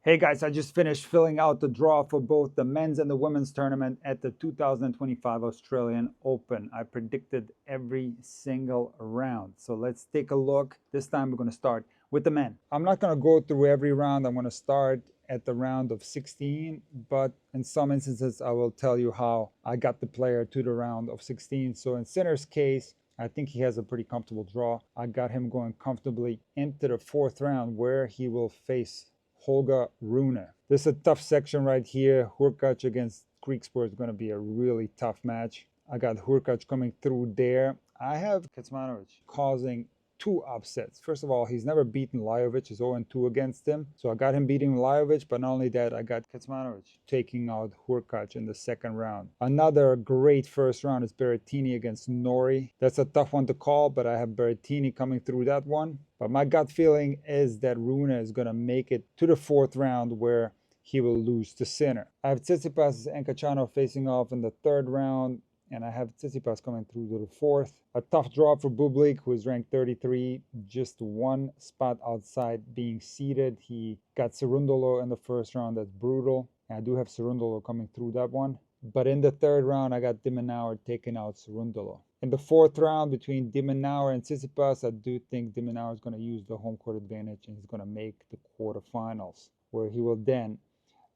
Hey guys, I just finished filling out the draw for both the men's and the women's tournament at the 2025 Australian Open. I predicted every single round. So let's take a look. This time we're going to start with the men. I'm not going to go through every round. I'm going to start at the round of 16, but in some instances I will tell you how I got the player to the round of 16. So in Sinner's case, I think he has a pretty comfortable draw. I got him going comfortably into the fourth round where he will face Holger Rune. This is a tough section right here. Hurkacz against Griekspoor is going to be a really tough match. I got Hurkacz coming through there. I have Kecmanovic causing two upsets. First of all, he's never beaten Lajovic. He's 0-2 against him. So I got him beating Lajovic, but not only that, I got Kecmanovic taking out Hurkacz in the second round. Another great first round is Berrettini against Nori. That's a tough one to call, but I have Berrettini coming through that one. But my gut feeling is that Rune is going to make it to the fourth round where he will lose to Sinner. I have Tsitsipas and Kachanov facing off in the third round, and I have Tsitsipas coming through to the fourth. A tough draw for Bublik, who is ranked 33, just one spot outside being seeded. He got Cerundolo in the first round. That's brutal. And I do have Cerundolo coming through that one. But in the third round, I got Dimenauer taking out Cerundolo. In the fourth round between Dimenauer and Tsitsipas, I do think Dimenauer is going to use the home court advantage and he's going to make the quarterfinals, where he will then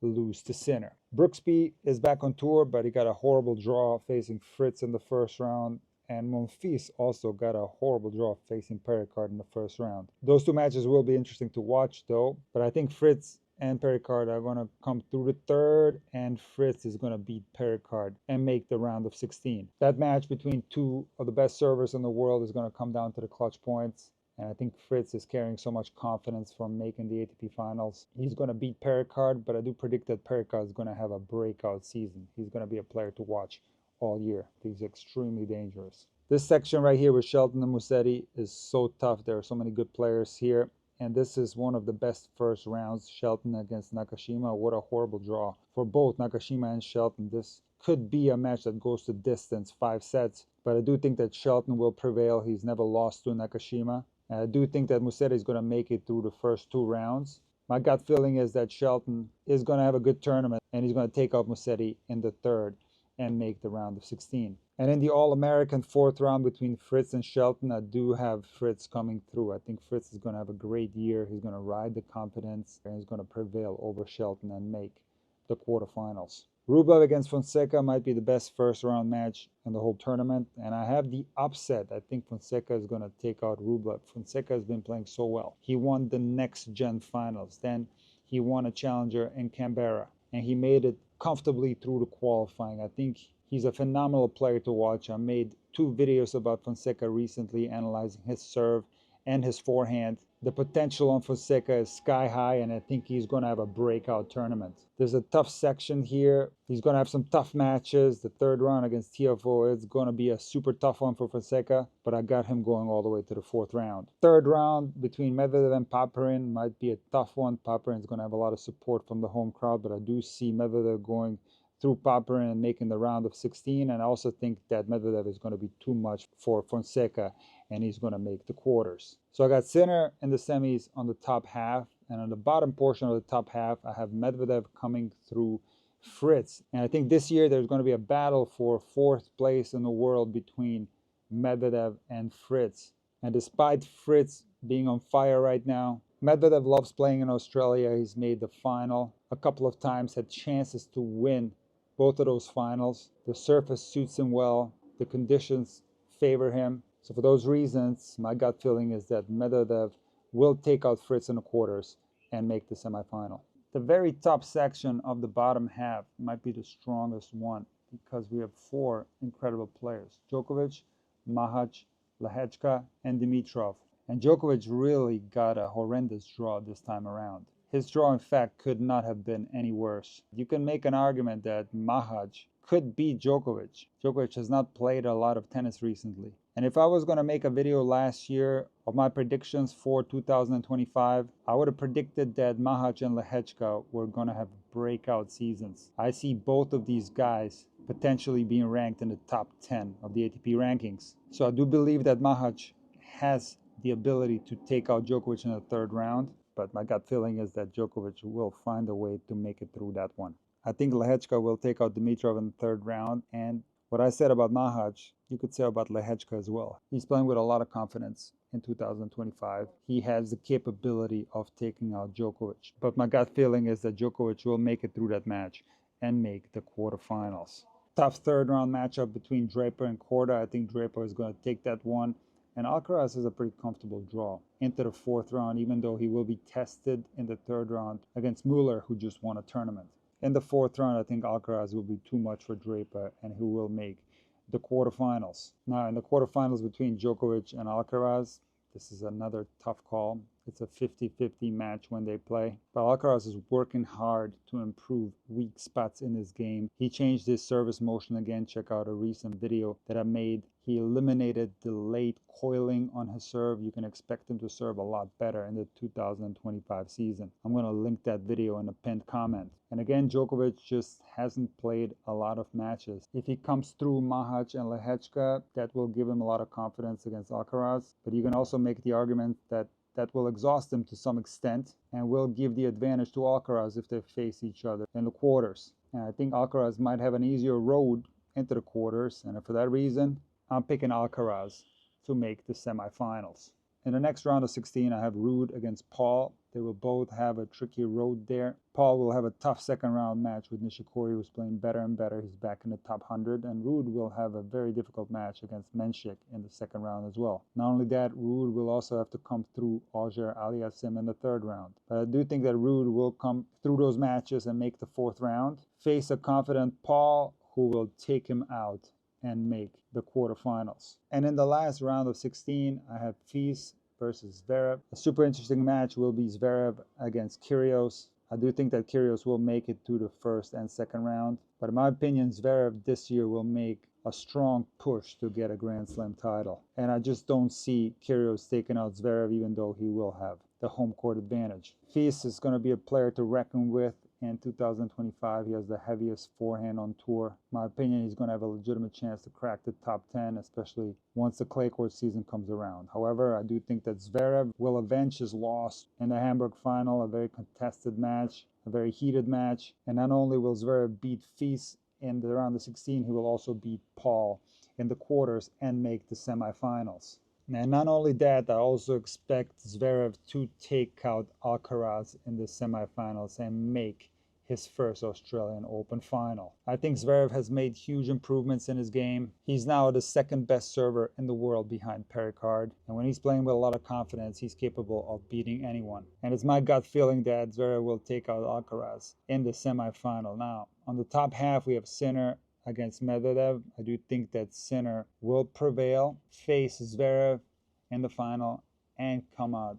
lose to Sinner. Brooksby is back on tour, but he got a horrible draw facing Fritz in the first round. And Monfils also got a horrible draw facing Pericard in the first round. Those two matches will be interesting to watch though, but I think Fritz and Pericard are going to come through the third, and Fritz is going to beat Pericard and make the round of 16. That match between two of the best servers in the world is going to come down to the clutch points. And I think Fritz is carrying so much confidence from making the ATP finals. He's going to beat Pericard, but I do predict that Pericard is going to have a breakout season. He's going to be a player to watch all year. He's extremely dangerous. This section right here with Shelton and Musetti is so tough. There are so many good players here. And this is one of the best first rounds. Shelton against Nakashima. What a horrible draw for both Nakashima and Shelton. This could be a match that goes to distance, 5 sets. But I do think that Shelton will prevail. He's never lost to Nakashima. And I do think that Musetti is going to make it through the first 2 rounds. My gut feeling is that Shelton is going to have a good tournament and he's going to take out Musetti in the third and make the round of 16. And in the All-American fourth round between Fritz and Shelton, I do have Fritz coming through. I think Fritz is going to have a great year. He's going to ride the confidence and he's going to prevail over Shelton and make the quarterfinals. Rublev against Fonseca might be the best first round match in the whole tournament. And I have the upset. I think Fonseca is going to take out Rublev. Fonseca has been playing so well. He won the next gen finals. Then he won a challenger in Canberra. And he made it comfortably through the qualifying. I think he's a phenomenal player to watch. I made 2 videos about Fonseca recently analyzing his serve and his forehand. The potential on Fonseca is sky high, and I think he's going to have a breakout tournament. There's a tough section here. He's going to have some tough matches. The third round against Tiafoe is going to be a super tough one for Fonseca, but I got him going all the way to the fourth round. Third round between Medvedev and Paperin might be a tough one. Paperin is going to have a lot of support from the home crowd, but I do see Medvedev going through Paperin and making the round of 16. And I also think that Medvedev is going to be too much for Fonseca and he's going to make the quarters. So I got Sinner in the semis on the top half, and on the bottom portion of the top half, I have Medvedev coming through Fritz. And I think this year there's going to be a battle for 4th place in the world between Medvedev and Fritz. And despite Fritz being on fire right now, Medvedev loves playing in Australia. He's made the final a couple of times, had chances to win both of those finals. The surface suits him well. The conditions favor him. So for those reasons, my gut feeling is that Medvedev will take out Fritz in the quarters and make the semifinal. The very top section of the bottom half might be the strongest one because we have 4 incredible players: Djokovic, Mahac, Lehechka, and Dimitrov. And Djokovic really got a horrendous draw this time around. His draw, in fact, could not have been any worse. You can make an argument that Mahac could beat Djokovic. Djokovic has not played a lot of tennis recently. And if I was going to make a video last year of my predictions for 2025, I would have predicted that Mahac and Lehechka were going to have breakout seasons. I see both of these guys potentially being ranked in the top 10 of the ATP rankings. So I do believe that Mahac has the ability to take out Djokovic in the third round. but my gut feeling is that Djokovic will find a way to make it through that one. I think Lehechka will take out Dimitrov in the third round, and what I said about Machac, you could say about Lehechka as well. He's playing with a lot of confidence in 2025. He has the capability of taking out Djokovic, but my gut feeling is that Djokovic will make it through that match and make the quarterfinals. Tough third round matchup between Draper and Korda. I think Draper is going to take that one. And Alcaraz is a pretty comfortable draw into the fourth round, even though he will be tested in the third round against Muller, who just won a tournament. In the fourth round, I think Alcaraz will be too much for Draper, and he will make the quarterfinals. Now, in the quarterfinals between Djokovic and Alcaraz, this is another tough call. It's a 50-50 match when they play. But Alcaraz is working hard to improve weak spots in his game. He changed his service motion again. Check out a recent video that I made. He eliminated the late coiling on his serve. You can expect him to serve a lot better in the 2025 season. I'm going to link that video in a pinned comment. And again, Djokovic just hasn't played a lot of matches. If he comes through Machac and Lehechka, that will give him a lot of confidence against Alcaraz. But you can also make the argument that will exhaust him to some extent and will give the advantage to Alcaraz if they face each other in the quarters. And I think Alcaraz might have an easier road into the quarters, and for that reason, I'm picking Alcaraz to make the semifinals. In the next round of 16, I have Ruud against Paul. They will both have a tricky road there. Paul will have a tough second round match with Nishikori, who's playing better and better. He's back in the top 100. And Ruud will have a very difficult match against Menchik in the second round as well. Not only that, Ruud will also have to come through Auger Aliassime in the third round. But I do think that Ruud will come through those matches and make the fourth round, face a confident Paul who will take him out and make the quarterfinals. And in the last round of 16, I have Fils versus Zverev. A super interesting match will be Zverev against Kyrgios. I do think that Kyrgios will make it to the first and second round. But in my opinion, Zverev this year will make a strong push to get a Grand Slam title. And I just don't see Kyrgios taking out Zverev, even though he will have the home court advantage. Fils is going to be a player to reckon with. In 2025, he has the heaviest forehand on tour. In my opinion, he's going to have a legitimate chance to crack the top 10, especially once the clay court season comes around. However, I do think that Zverev will avenge his loss in the Hamburg final, a very contested match, a very heated match. And not only will Zverev beat Fils in the round of 16, he will also beat Paul in the quarters and make the semifinals. And not only that, I also expect Zverev to take out Alcaraz in the semifinals and make his first Australian Open final. I think Zverev has made huge improvements in his game. He's now the second best server in the world behind Pericard. And when he's playing with a lot of confidence, he's capable of beating anyone. And it's my gut feeling that Zverev will take out Alcaraz in the semifinal. Now, on the top half, we have Sinner against Medvedev. I do think that Sinner will prevail, face Zverev in the final, and come out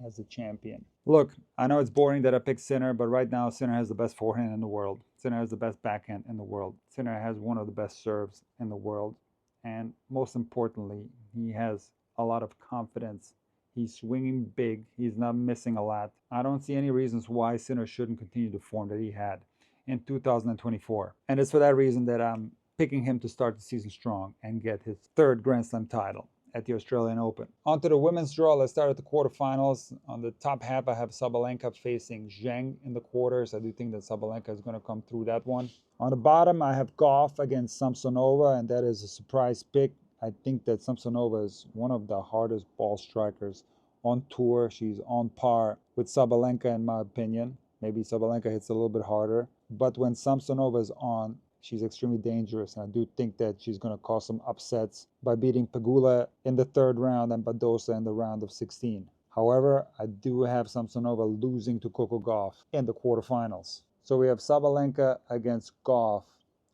as the champion. Look, I know it's boring that I picked Sinner, but right now Sinner has the best forehand in the world. Sinner has the best backhand in the world. Sinner has one of the best serves in the world. And most importantly, he has a lot of confidence. He's swinging big. He's not missing a lot. I don't see any reasons why Sinner shouldn't continue the form that he had in 2024. And it's for that reason that I'm picking him to start the season strong and get his third Grand Slam title at the Australian Open. On to the women's draw. Let's start at the quarterfinals. On the top half, I have Sabalenka facing Zheng in the quarters. I do think that Sabalenka is going to come through that one. On the bottom, I have Gauff against Samsonova, and that is a surprise pick. I think that Samsonova is one of the hardest ball strikers on tour. She's on par with Sabalenka, in my opinion. Maybe Sabalenka hits a little bit harder. But when Samsonova is on, she's extremely dangerous, and I do think that she's going to cause some upsets by beating Pegula in the third round and Badosa in the round of 16. However, I do have Samsonova losing to Coco Gauff in the quarterfinals. So we have Sabalenka against Gauff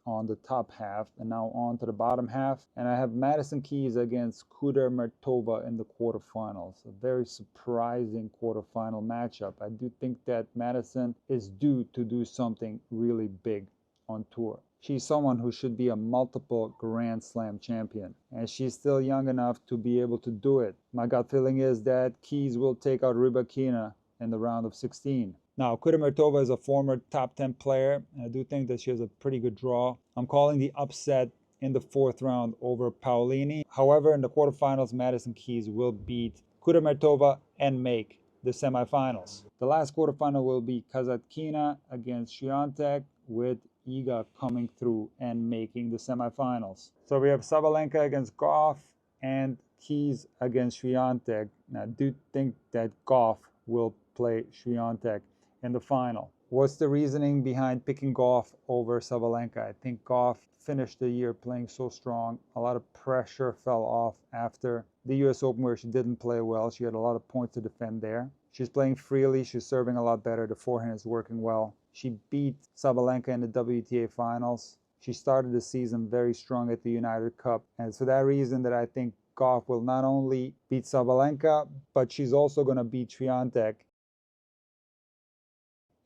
on the top half, and now on to the bottom half. And I have Madison Keys against Kudermetova in the quarterfinals. A very surprising quarterfinal matchup. I do think that Madison is due to do something really big on tour. She's someone who should be a multiple Grand Slam champion, and she's still young enough to be able to do it. My gut feeling is that Keys will take out Rybakina in the round of 16. Now, Kudermetova is a former top 10 player, and I do think that she has a pretty good draw. I'm calling the upset in the fourth round over Paolini. However, in the quarterfinals, Madison Keys will beat Kudermetova and make the semifinals. The last quarterfinal will be Kasatkina against Swiatek, with Iga coming through and making the semifinals. So we have Sabalenka against Goff and Keys against Swiatek. Now, I do think that Goff will play Swiatek in the final. What's the reasoning behind picking Goff over Sabalenka? I think Goff finished the year playing so strong. A lot of pressure fell off after the US Open, where she didn't play well. She had a lot of points to defend there. She's playing freely. She's serving a lot better. The forehand is working well. She beat Sabalenka in the WTA finals. She started the season very strong at the United Cup. And it's for that reason that I think Goff will not only beat Sabalenka, but she's also going to beat Swiatek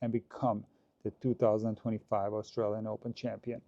and become the 2025 Australian Open champion.